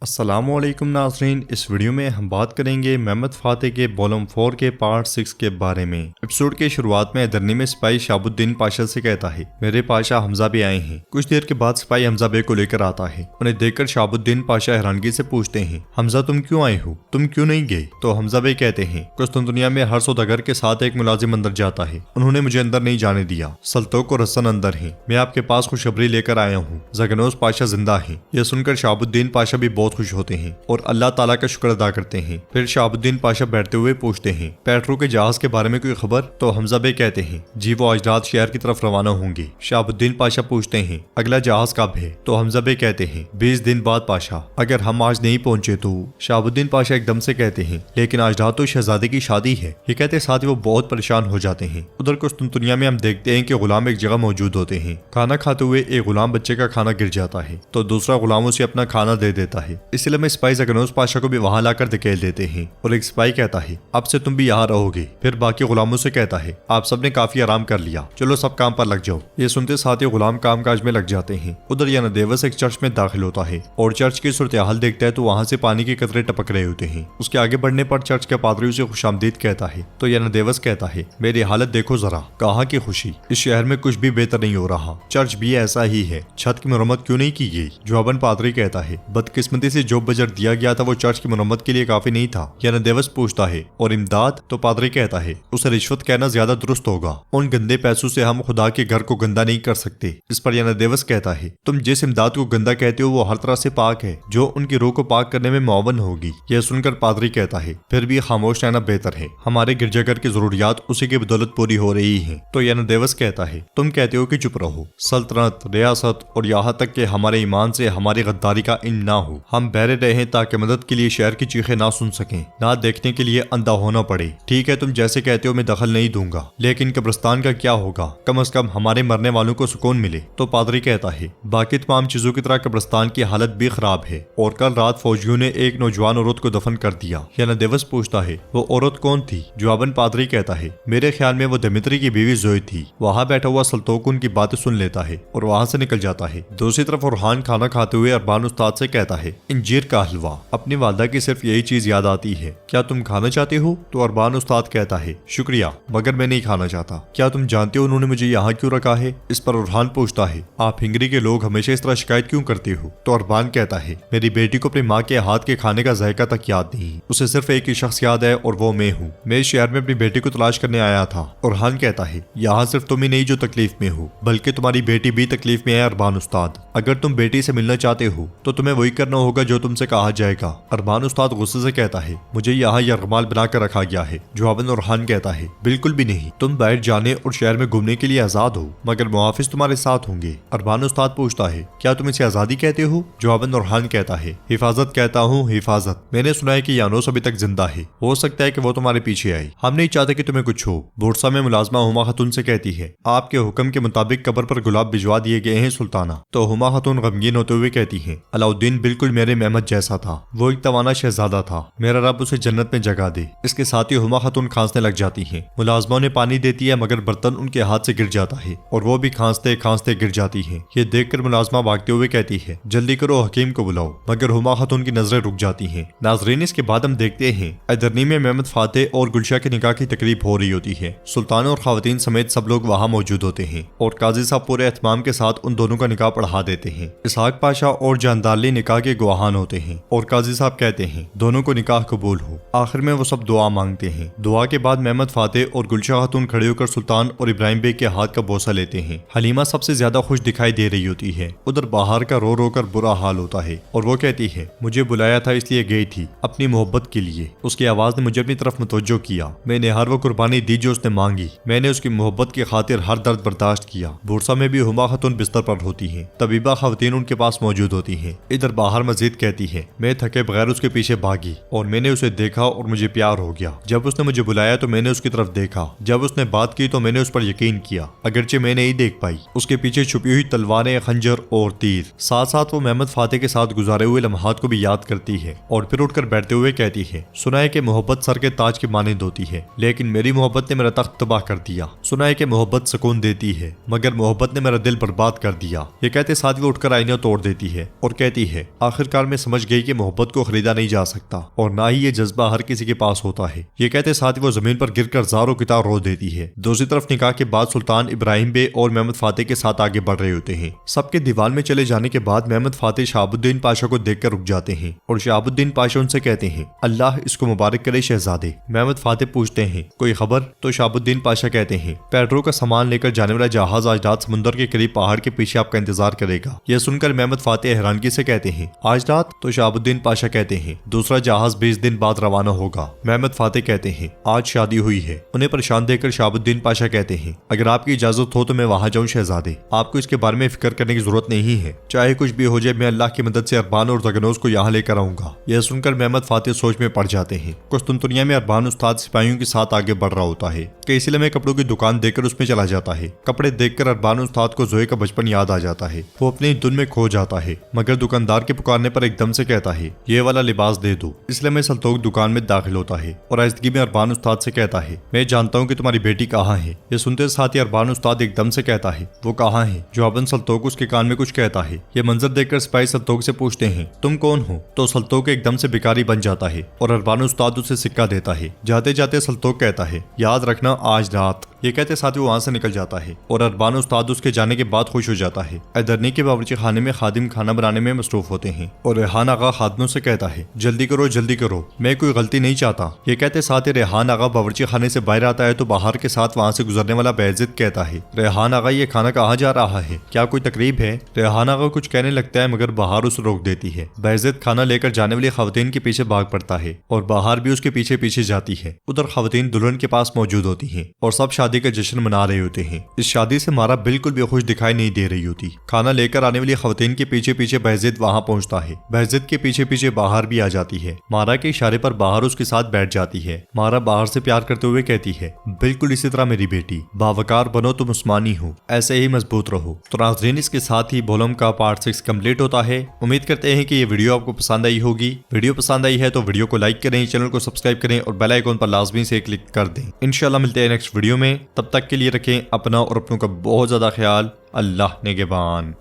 अस्सलामुअलैकुम नाज़रीन, इस वीडियो में हम बात करेंगे मेहमद फ़ातेह के वॉल्यूम 4 के पार्ट 6 के बारे में। एपिसोड के शुरुआत में दरनी में सिपाही शहाबुद्दीन पाशा से कहता है, मेरे पाशा हमजा बे आए हैं। कुछ देर के बाद सिपाही हमजा बे को लेकर आता है। उन्हें देखकर शहाबुद्दीन पाशा हैरानगी से पूछते हैं, हमजा तुम क्यों आए हो, तुम क्यों नहीं गए? तो हमजा बे कहते हैं, कुस्तुनतुनिया में हर सौदागर के साथ एक मुलाजिम अंदर जाता है, उन्होंने मुझे अंदर नहीं जाने दिया। सल्तोक और हसन अंदर है, मैं आपके पास खुशखबरी लेकर आया हूँ, जगनोज पाशा जिंदा है। यह सुनकर शहाबुद्दीन पाशा भी बहुत खुश होते हैं और अल्लाह ताला का शुक्र अदा करते हैं। फिर शहाबुद्दीन पाशा बैठते हुए पूछते हैं, पेट्रो के जहाज के बारे में कोई खबर? तो हमजा बे कहते हैं, जी वो आज रात शहर की तरफ रवाना होंगे। शहाबुद्दीन पाशा पूछते हैं, अगला जहाज कब है? तो हमजा बे कहते हैं, 20 दिन बाद पाशा, अगर हम आज नहीं पहुंचे तो। शहाबुद्दीन पाशा एकदम से कहते हैं, लेकिन आज रात तो शहजादे की शादी है। ये कहते साथ ही वो बहुत परेशान हो जाते हैं। उधर कुस्तुनतुनिया में हम देखते हैं कि गुलाम एक जगह मौजूद होते हैं। खाना खाते हुए एक गुलाम बच्चे का खाना गिर जाता है तो दूसरा गुलाम उसे अपना खाना दे देता है। इसलिए में सिपाही जगनोज पाशा को भी वहां लाकर धकेल देते हैं और एक सिपाही कहता है, अब से तुम भी यहाँ रहोगे। फिर बाकी गुलामों से कहता है, आप सबने काफी आराम कर लिया, चलो सब काम पर लग जाओ। ये सुनते साथ ही गुलाम कामकाज में लग जाते हैं। उधर यानादेवस एक चर्च में दाखिल होता है और चर्च की सूरत हाल देखता है तो वहाँ से पानी के कतरे टपक रहे होते हैं। उसके आगे बढ़ने पर चर्च के पादरी उसे खुशामदीद कहता है तो यानादेवस कहता है, मेरी हालत देखो जरा, कहाँ की खुशी, इस शहर में कुछ भी बेहतर नहीं हो रहा, चर्च भी ऐसा ही है, छत की मरम्मत क्यों नहीं की गई? जवाबन पादरी कहता है, बदकिस्मती से जो बजट दिया गया था वो चर्च की मरम्मत के लिए काफी नहीं था। यानादेवस पूछता है, और इमदाद? तो पादरी कहता है, उसे रिश्वत कहना ज्यादा दुरुस्त होगा, उन गंदे पैसों से हम खुदा के घर को गंदा नहीं कर सकते। इस पर यानादेवस कहता है, तुम जिस इमदाद को गंदा कहते हो वो हर तरह से पाक है, जो उनकी रूह को पाक करने में मुआवन होगी। यह सुनकर पादरी कहता है, फिर भी खामोश रहना बेहतर है, हमारे गिरजाघर की जरूरियात उसी की बदौलत पूरी हो रही है। तो यानादेवस कहता है, तुम कहते हो कि चुप रहो, सल्तनत, रियासत और यहाँ तक कि हमारे ईमान से हमारी गद्दारी का इन ना हो, हम बहरे रहे ताकि मदद के लिए शहर की चीखें ना सुन सकें, ना देखने के लिए अंधा होना पड़े। ठीक है, तुम जैसे कहते हो मैं दखल नहीं दूंगा, लेकिन कब्रिस्तान का क्या होगा? कम से कम हमारे मरने वालों को सुकून मिले। तो पादरी कहता है, बाकी तमाम चीजों की तरह कब्रिस्तान की हालत भी खराब है और कल रात फौजियों ने एक नौजवान औरत को दफन कर दिया। यानादेवस पूछता है, वो औरत कौन थी? जवाबन पादरी कहता है, मेरे ख्याल में वो दमित्री की बीवी जोई थी। वहाँ बैठा हुआ सल्तोक उनकी बातें सुन लेता है और वहाँ से निकल जाता है। दूसरी तरफ फरहान खाना खाते हुए अरबान उस्ताद से कहता है, इंजीर का हलवा, अपनी वालदा की सिर्फ यही चीज याद आती है, क्या तुम खाना चाहते हो? तो अरबान उस्ताद कहता है, शुक्रिया, मगर मैं नहीं खाना चाहता। क्या तुम जानते हो उन्होंने मुझे यहाँ क्यों रखा है? इस पर उरहान पूछता है, आप हिंगरी के लोग हमेशा इस तरह शिकायत क्यों करते हो? तो अरबान कहता है, मेरी बेटी को अपनी माँ के हाथ के खाने का जायका तक याद नहीं, उसे सिर्फ एक ही शख्स याद है और वो मैं हूँ। मैं इस शहर में अपनी बेटी को तलाश करने आया था। उरहान कहता है, यहाँ सिर्फ तुम ही नहीं जो तकलीफ में हो, बल्कि तुम्हारी बेटी भी तकलीफ में है। अरबान उस्ताद, अगर तुम बेटी से मिलना चाहते हो तो तुम्हें वही करना होगा जो तुमसे कहा जाएगा। अरबान उस्ताद गुस्से से कहता है, मुझे यहाँ यरगमाल बनाकर रखा गया है। जवाबन उरहान कहता है, बिल्कुल भी नहीं, तुम बाहर जाने और शहर में घूमने के लिए आजाद हो, मगर मुहाफिज तुम्हारे साथ होंगे। अरबान उस्ताद पूछता है, क्या तुम इसे आजादी कहते हो? जवाबन उरहान कहता है, हिफाजत कहता हूँ, हिफाजत। मैंने सुना है कि यानोस अभी तक जिंदा है, हो सकता है कि वो तुम्हारे पीछे आए, हम नहीं चाहते कि तुम्हें कुछ हो। बोरसा में मुलाजमा हुमा खातून से कहती है, आपके हुक्म के मुताबिक कब्र पर गुलाब भिजवा दिए गए हैं सुल्ताना। तो हुमा खातून गमगीन होते हुए कहती है, अलाउद्दीन बिल्कुल मेरे मेहमद जैसा था, वो एक तवाना शहजादा था, मेरा रब उसे जन्नत में जगह दे। इसके साथ ही हुमा खातून खांसने लग जाती हैं। मुलाजमा ने पानी देती है मगर बर्तन उनके हाथ से गिर जाता है और वो भी खांसते खांसते गिर जाती है। ये देखकर मुलाजमा भागते हुए कहती है, जल्दी करो, हकीम को बुलाओ, मगर हुमा खातून की नजरें रुक जाती हैं। नाजरीन, इसके बाद हम देखते हैं अदरनी में मेहमद फ़ातेह और गुलशा के निकाह की तकरीब हो रही होती है। सुल्तान और खवातीन समेत सब लोग वहाँ मौजूद होते हैं और काजी साहब पूरे एहतमाम के साथ उन दोनों का निकाह पढ़ा देते हैं। इसहाक पाशा और जानदारली निकाह के गवाहान होते हैं और काजी साहब कहते हैं, दोनों को निकाह कबूल हो। आखिर में वो सब दुआ मांगते हैं। दुआ के बाद मेहमद फ़ातेह और गुलशा खातून खड़े होकर सुल्तान और इब्राहिम बेग के हाथ का बोसा लेते हैं। हलीमा सबसे ज्यादा खुश दिखाई दे रही होती है। उधर बाहर का रो रो कर बुरा हाल होता है और वो कहती है, मुझे बुलाया था इसलिए गई थी, अपनी मोहब्बत के लिए। उसकी आवाज ने मुझे अपनी तरफ मुतवज्जो किया, मैंने हर वो कुर्बानी दी जो उसने मांगी, मैंने उसकी मोहब्बत की खातिर हर दर्द बर्दाश्त किया। बोरसा में भी हुमा खातून बिस्तर पर होती है। तबीबा खवातीन उनके पास मौजूद होती है। इधर बाहर मजीद कहती है, मैं थके बगैर उसके पीछे भागी और मैंने उसे देखा और मुझे प्यार हो गया। जब उसने मुझे बुलाया तो मैंने उसकी तरफ देखा, जब उसने बात की तो मैंने उस पर यकीन किया, अगरचे मैं नहीं देख पाई उसके पीछे छुपी हुई तलवारें, खंजर और तीर। साथ साथ वो मेहमद फ़ातेह के साथ गुजारे हुए लम्हात को भी याद करती है और फिर उठकर बैठते हुए कहती है, सुना है कि मोहब्बत सर के ताज की मानिंद होती है, लेकिन मेरी मोहब्बत ने मेरा तख्त तबाह कर दिया। सुना है कि मोहब्बत सुकून देती है, मगर मोहब्बत ने मेरा दिल बर्बाद कर दिया। ये कहते साथ वो उठकर आईना तोड़ देती है और कहती है, आखिर कार में समझ गई कि मोहब्बत को खरीदा नहीं जा सकता और ना ही ये जज्बा हर किसी के पास होता है। ये कहते साथ ही वो जमीन पर गिरकर ज़ारों की तरह रो देती है। दूसरी तरफ निकाह के बाद सुल्तान इब्राहिम बे और मोहम्मद फातेह के साथ आगे बढ़ रहे होते हैं। सबके दीवान में चले जाने के बाद मोहम्मद फातेह शहाबुद्दीन पाशा को देखकर रुक जाते हैं और शहाबुद्दीन पाशा उनसे कहते हैं, अल्लाह इसको मुबारक करे शहजादे। मोहम्मद फातेह पूछते हैं, कोई खबर? तो शहाबुद्दीन पाशा कहते हैं, पेट्रोल का सामान लेकर जाने वाला जहाज आज रात समुद्र के करीब पहाड़ के पीछे आपका इंतजार करेगा। यह सुनकर मोहम्मद फातेह हैरानगी से कहते हैं, आज रात? तो शहाबुद्दीन पाशा कहते हैं, दूसरा जहाज 20 दिन बाद रवाना होगा। मोहम्मद फातेह कहते हैं, आज शादी हुई है। उन्हें परेशान देखकर शहाबुद्दीन पाशा कहते हैं, अगर आपकी इजाजत हो तो मैं वहां जाऊं शहजादे। आपको इसके बारे में फिक्र करने की जरूरत नहीं है, चाहे कुछ भी हो जाए मैं अल्लाह की मदद से अरबान और जगनोज को यहाँ लेकर आऊंगा। यह सुनकर मोहम्मद फातेह सोच में पड़ जाते हैं। कुछ तुनतुनिया में अरबान उस्ताद सिपाहियों के साथ आगे बढ़ रहा होता है कि इसलिए में कपड़ों की दुकान देखकर उसमें चला जाता है। कपड़े देखकर अरबान उस्ताद को जोए का बचपन याद आ जाता है। वो अपनी धुन में खो जाता है, मगर दुकानदार के पुकारने पर एकदम से कहता है, ये वाला लिबास दे दो। इसलिए में सल्तोक दुकान में दाखिल होता है और आइज़गी में अरबान उस्ताद से कहता है, मैं जानता हूँ कि तुम्हारी बेटी कहाँ है। ये सुनते साथ ही अरबान उस्ताद एकदम से कहता है, वो कहाँ है? जवाबन सल्तोक उसके कान में कुछ कहता है। ये मंजर देखकर सिपाही सल्तोक से पूछते हैं, तुम कौन हो? तो सल्तोक एकदम से भिखारी बन जाता है और अरबान उस्ताद उसे सिक्का देता है। जाते जाते सल्तोक कहता है, याद रखना आज रात। ये कहते साथ ही वो वहां से निकल जाता है और अरबान उस्ताद उसके जाने के बाद खुश हो जाता है। अदरनी के बावर्ची खाने में खादिम खाना बनाने में मसरूफ होते हैं और रेहान आगा खादमों से कहता है, जल्दी करो, मैं कोई गलती नहीं चाहता। ये कहते साथ ही रेहान आगा बावर्ची खाने से बाहर आता है तो बाहर के साथ वहां से गुजरने वाला बेइज्जत कहता है, रेहान आगा ये खाना कहाँ जा रहा है? क्या कोई तकरीब है? रेहान आगा कुछ कहने लगता है मगर बाहर उसे रोक देती है। बेइज्जत खाना लेकर जाने वाली खवातीन के पीछे भाग पड़ता है और बाहर भी उसके पीछे पीछे जाती है। उधर खवातीन दुल्हन के पास मौजूद होती है और सब शादी का जश्न मना रहे होते हैं। इस शादी से मारा बिल्कुल भी खुश दिखाई नहीं दे रही होती। खाना लेकर आने वाली खवातीन के पीछे पीछे बेइज्जत वहां पहुंचता है। बेइज्जत के पीछे पीछे बाहर भी आ जाती है। मारा के इशारे पर बाहर उसके साथ बैठ जाती है। मारा बाहर से प्यार करते हुए कहती है, बिल्कुल इसी तरह मेरी बेटी, बावकार बनो तुम उस्मानी हो, ऐसे ही मजबूत रहो। तो नाज़रीन, इसके साथ ही बोलम का पार्ट 6 कंप्लीट होता है। उम्मीद करते हैं कि ये वीडियो आपको पसंद आई होगी। वीडियो पसंद आई है तो वीडियो को लाइक करें, चैनल को सब्सक्राइब करें और बेल आइकन पर लाजमी से क्लिक कर दें। इंशाल्लाह मिलते हैं नेक्स्ट वीडियो में। तब तक के लिए रखें अपना और अपनों का बहुत ज्यादा ख्याल। अल्लाह निगहबान।